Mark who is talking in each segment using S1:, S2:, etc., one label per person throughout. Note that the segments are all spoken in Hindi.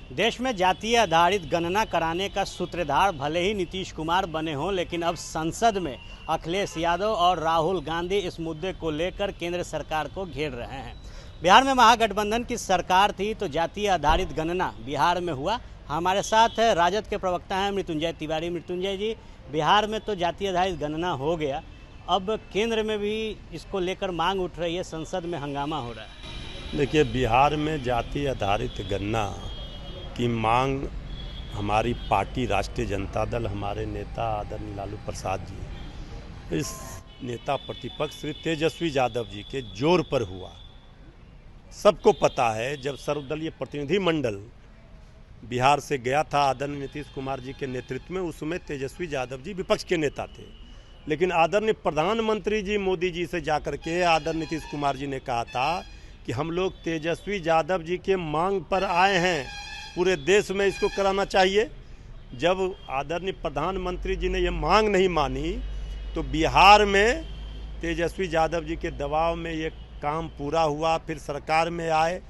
S1: देश में जातीय आधारित गणना कराने का सूत्रधार भले ही नीतीश कुमार बने हों, लेकिन अब संसद में अखिलेश यादव और राहुल गांधी इस मुद्दे को लेकर केंद्र सरकार को घेर रहे हैं। बिहार में महागठबंधन की सरकार थी तो जातीय आधारित गणना बिहार में हुआ। हमारे साथ राजद के प्रवक्ता हैं मृत्युंजय तिवारी। मृत्युंजय जी, बिहार में तो जातीय आधारित गणना हो गया, अब केंद्र में भी इसको लेकर मांग उठ रही है, संसद में हंगामा हो रहा है।
S2: देखिए, बिहार में जातीय आधारित गणना की मांग हमारी पार्टी राष्ट्रीय जनता दल, हमारे नेता आदरणीय लालू प्रसाद जी, इस नेता प्रतिपक्ष श्री तेजस्वी यादव जी के जोर पर हुआ। सबको पता है, जब सर्वदलीय प्रतिनिधिमंडल बिहार से गया था आदरणीय नीतीश कुमार जी के नेतृत्व में, उसमें तेजस्वी यादव जी विपक्ष के नेता थे, लेकिन आदरणीय प्रधानमंत्री जी मोदी जी से जाकर के आदरणीय नीतीश कुमार जी ने कहा था कि हम लोग तेजस्वी यादव जी के मांग पर आए हैं, पूरे देश में इसको कराना चाहिए। जब आदरणीय प्रधानमंत्री जी ने ये मांग नहीं मानी तो बिहार में तेजस्वी यादव जी के दबाव में ये काम पूरा हुआ। फिर सरकार में आए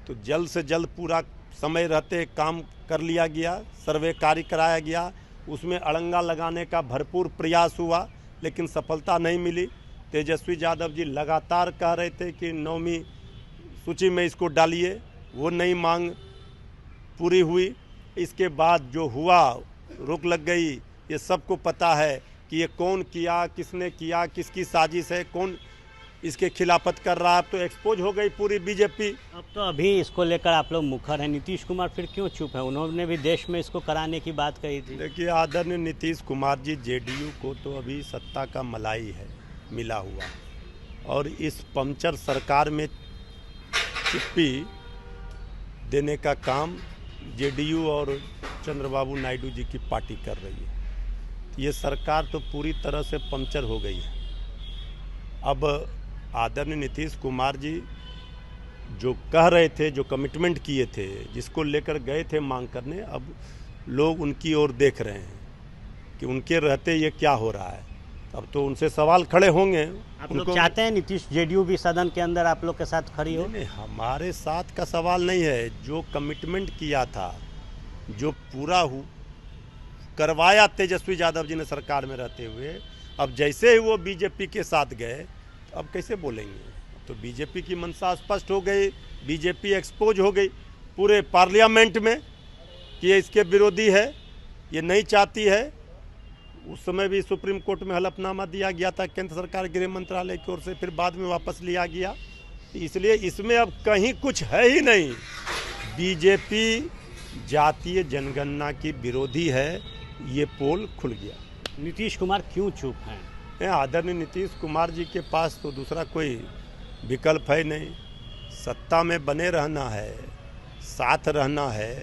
S2: तो जल्द से जल्द पूरा समय रहते काम कर लिया गया, सर्वे कार्य कराया गया, उसमें अड़ंगा लगाने का भरपूर प्रयास हुआ, लेकिन सफलता नहीं मिली। तेजस्वी यादव जी लगातार कह रहे थे कि 9वीं सूची में इसको डालिए, वो नई मांग पूरी हुई। इसके बाद जो हुआ, रोक लग गई। ये सबको पता है कि ये कौन किया, किसने किया, किसकी साजिश है, कौन इसके खिलाफत कर रहा है। अब तो एक्सपोज हो गई पूरी बीजेपी।
S1: अब तो अभी इसको लेकर आप लोग मुखर हैं, नीतीश कुमार फिर क्यों चुप है? उन्होंने भी देश में इसको कराने की बात कही थी।
S2: देखिए, आदरणीय नीतीश कुमार जी, जेडीयू को तो अभी सत्ता का मलाई है मिला हुआ, और इस पंचर सरकार में चिप्पी देने का काम जेडीयू और चंद्रबाबू नायडू जी की पार्टी कर रही है। ये सरकार तो पूरी तरह से पंचर हो गई है। अब आदरणीय नीतीश कुमार जी जो कह रहे थे, जो कमिटमेंट किए थे, जिसको लेकर गए थे मांग करने, अब लोग उनकी ओर देख रहे हैं कि उनके रहते ये क्या हो रहा है। अब तो उनसे सवाल खड़े होंगे।
S1: आप लोग चाहते हैं नीतीश जेडीयू भी सदन के अंदर आप लोग के साथ खड़ी हो?
S2: नहीं, हमारे साथ का सवाल नहीं है। जो कमिटमेंट किया था, जो पूरा करवाया तेजस्वी यादव जी ने सरकार में रहते हुए, अब जैसे ही वो बीजेपी के साथ गए, अब कैसे बोलेंगे? तो बीजेपी की मंशा स्पष्ट हो गई, बीजेपी एक्सपोज हो गई पूरे पार्लियामेंट में कि ये इसके विरोधी है, ये नहीं चाहती है। उस समय भी सुप्रीम कोर्ट में हलफनामा दिया गया था केंद्र सरकार गृह मंत्रालय की ओर से, फिर बाद में वापस लिया गया। इसलिए इसमें अब कहीं कुछ है ही नहीं। बीजेपी जातीय जनगणना की विरोधी है, ये पोल खुल गया।
S1: नीतीश कुमार क्यों चुप हैं?
S2: आदरणीय नीतीश कुमार जी के पास तो दूसरा कोई विकल्प है नहीं। सत्ता में बने रहना है, साथ रहना है,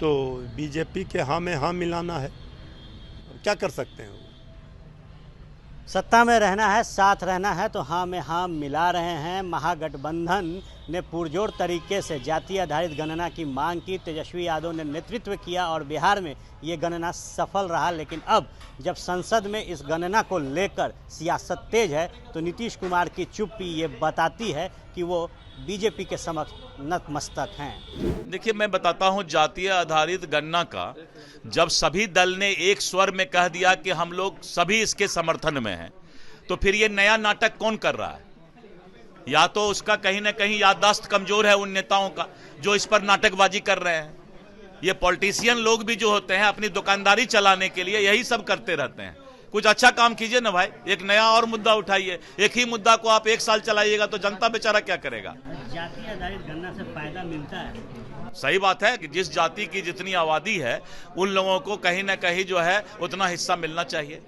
S2: तो बीजेपी के हाँ में हाँ मिलाना है। क्या कर सकते हैं?
S1: सत्ता में रहना है, साथ रहना है, तो हाँ में हाँ मिला रहे हैं। महागठबंधन ने पुरजोर तरीके से जातीय आधारित गणना की मांग की, तेजस्वी यादव ने नेतृत्व किया और बिहार में ये गणना सफल रहा। लेकिन अब जब संसद में इस गणना को लेकर सियासत तेज है तो नीतीश कुमार की चुप्पी ये बताती है कि वो बीजेपी के समक्ष नतमस्तक हैं।
S3: देखिए, मैं बताता हूं, जातीय आधारित गणना का जब सभी दल ने एक स्वर में कह दिया कि हम लोग सभी इसके समर्थन में हैं, तो फिर ये नया नाटक कौन कर रहा है? या तो उसका कहीं ना कहीं याददाश्त कमजोर है उन नेताओं का जो इस पर नाटकबाजी कर रहे हैं। ये पॉलिटिशियन लोग भी जो होते हैं, अपनी दुकानदारी चलाने के लिए यही सब करते रहते हैं। कुछ अच्छा काम कीजिए ना भाई, एक नया और मुद्दा उठाइए। एक ही मुद्दा को आप 1 साल चलाइएगा तो जनता बेचारा क्या करेगा?
S1: जातीय आधारित गणना से फायदा मिलता है।
S3: सही बात है कि जिस जाति की जितनी आबादी है, उन लोगों को कहीं ना कहीं जो है उतना हिस्सा मिलना चाहिए।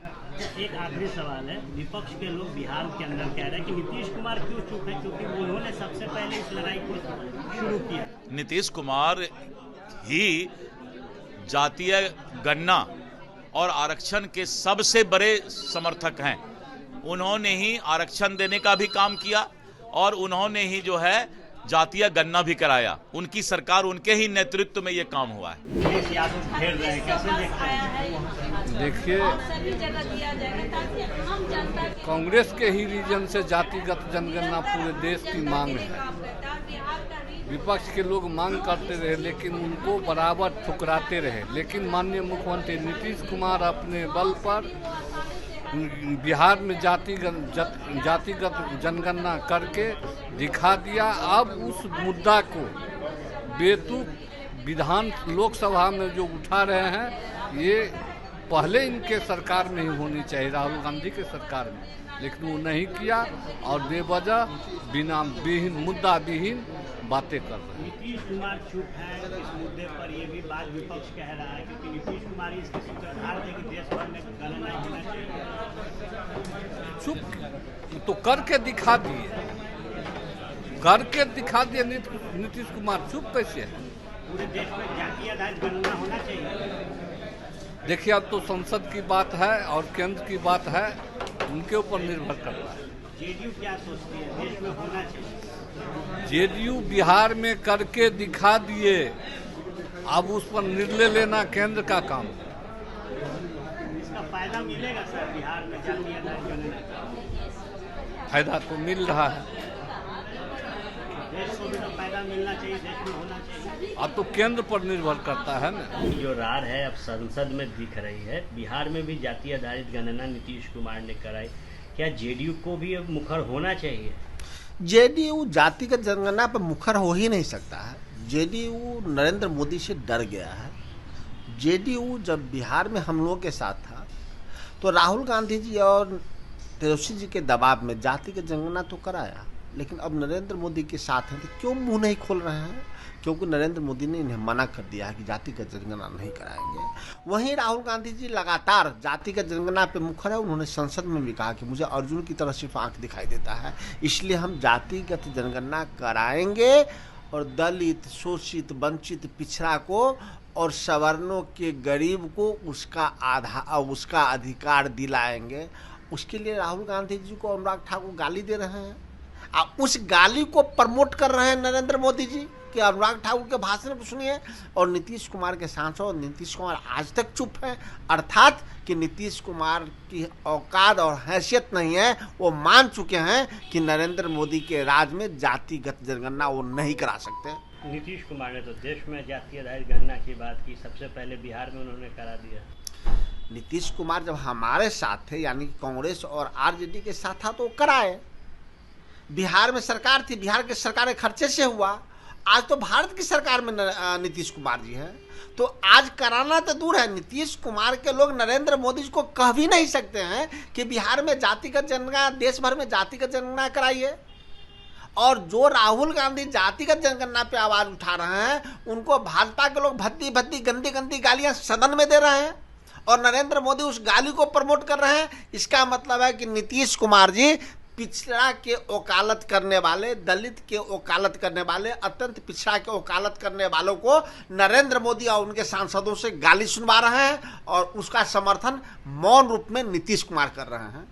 S1: एक आखिरी सवाल है, विपक्ष के लोग बिहार के अंदर कह रहे हैं कि नीतीश कुमार क्यों चुप है, क्योंकि उन्होंने सबसे पहले इस लड़ाई को शुरू किया।
S3: नीतीश कुमार ही जातीय गणना और आरक्षण के सबसे बड़े समर्थक हैं। उन्होंने ही आरक्षण देने का भी काम किया और उन्होंने ही जो है जातीय गणना भी कराया। उनकी सरकार, उनके ही नेतृत्व में ये काम हुआ है।
S4: देखिए, कांग्रेस के ही रीजन से जातिगत जनगणना पूरे देश की मांग है। विपक्ष के लोग मांग करते रहे, लेकिन उनको बराबर ठुकराते रहे। लेकिन माननीय मुख्यमंत्री नीतीश कुमार अपने बल पर बिहार में जातिगत जनगणना करके दिखा दिया। अब उस मुद्दा को विधान लोकसभा में जो उठा रहे हैं, ये पहले इनके सरकार में ही होनी चाहिए, राहुल गांधी के सरकार में, लेकिन वो नहीं किया और बेवजह मुद्दा विहीन बातें कर रहे हैं।
S1: नीतीश कुमार चुप है इस मुद्दे पर, ये भी बात विपक्ष कह रहा है, क्योंकि नीतीश कुमार इसके सूत्रधार थे कि देश भर में गणना होना चाहिए।
S4: चुप तो करके दिखा दिए नीतीश कुमार, चुप कैसे है?
S1: पूरे देश में जातीय आधारित गणना होना चाहिए।
S4: देखिए, अब तो संसद की बात है और केंद्र की बात है, उनके ऊपर निर्भर करता है।
S1: जेडीयू क्या सोचती है, देश में होना चाहिए?
S4: जेडीयू बिहार में करके दिखा दिए, अब उस पर निर्णय लेना केंद्र का काम है।
S1: इसका फायदा मिलेगा सर बिहार में जातीय आधारित गणना का?
S4: फायदा तो मिल रहा है,
S1: देश को भी तो फायदा मिलना चाहिए, देश में होना चाहिए।
S4: अब तो केंद्र पर निर्भर करता है ना।
S1: जो रार है अब संसद में दिख रही है, बिहार में भी जातीय आधारित गणना नीतीश कुमार ने कराई, क्या जेडीयू को भी अब मुखर होना चाहिए?
S5: जेडीयू जातिगत जनगणना पर मुखर हो ही नहीं सकता है। जेडीयू नरेंद्र मोदी से डर गया है। जेडीयू जब बिहार में हम लोगों के साथ था तो राहुल गांधी जी और तेजस्वी जी के दबाव में जातिगत जनगणना तो कराया, लेकिन अब नरेंद्र मोदी के साथ हैं तो क्यों मुंह नहीं खोल रहे हैं? क्योंकि नरेंद्र मोदी ने इन्हें मना कर दिया है कि जातिगत जनगणना नहीं कराएंगे। वहीं राहुल गांधी जी लगातार जातिगत जनगणना पे मुखर है। उन्होंने संसद में भी कहा कि मुझे अर्जुन की तरह सिर्फ आंख दिखाई देता है, इसलिए हम जातिगत जनगणना कराएंगे और दलित, शोषित, वंचित, पिछड़ा को और सवर्णों के गरीब को उसका अधिकार दिलाएंगे। उसके लिए राहुल गांधी जी को अनुराग ठाकुर गाली दे रहे हैं। आप उस गाली को प्रमोट कर रहे हैं नरेंद्र मोदी जी कि अनुराग ठाकुर के भाषण को सुनिए, और नीतीश कुमार के सांसद नीतीश कुमार आज तक चुप है, अर्थात कि नीतीश कुमार की औकात और हैसियत नहीं है। वो मान चुके हैं कि नरेंद्र मोदी के राज में जातिगत जनगणना वो नहीं करा सकते।
S1: नीतीश कुमार ने तो देश में जातीय आधारित गणना की बात की, सबसे पहले बिहार में उन्होंने करा दिया।
S5: नीतीश कुमार जब हमारे साथ थे, यानी कांग्रेस और आरजेडी के साथ था, तो वो कराए। बिहार में सरकार थी, बिहार के सरकार के खर्चे से हुआ। आज तो भारत की सरकार में नीतीश कुमार जी हैं, तो आज कराना तो दूर है। नीतीश कुमार के लोग नरेंद्र मोदी जी को कह भी नहीं सकते हैं कि बिहार में जातिगत जनगणना, देश भर में जातिगत जनगणना कराइए। और जो राहुल गांधी जातिगत जनगणना पे आवाज उठा रहे हैं, उनको भाजपा के लोग भद्दी भद्दी गंदी गंदी गालियां सदन में दे रहे हैं और नरेंद्र मोदी उस गाली को प्रमोट कर रहे हैं। इसका मतलब है कि नीतीश कुमार जी पिछड़ा के वकालत करने वाले, दलित के वकालत करने वाले, अत्यंत पिछड़ा के वकालत करने वालों को नरेंद्र मोदी और उनके सांसदों से गाली सुनवा रहे हैं और उसका समर्थन मौन रूप में नीतीश कुमार कर रहे हैं।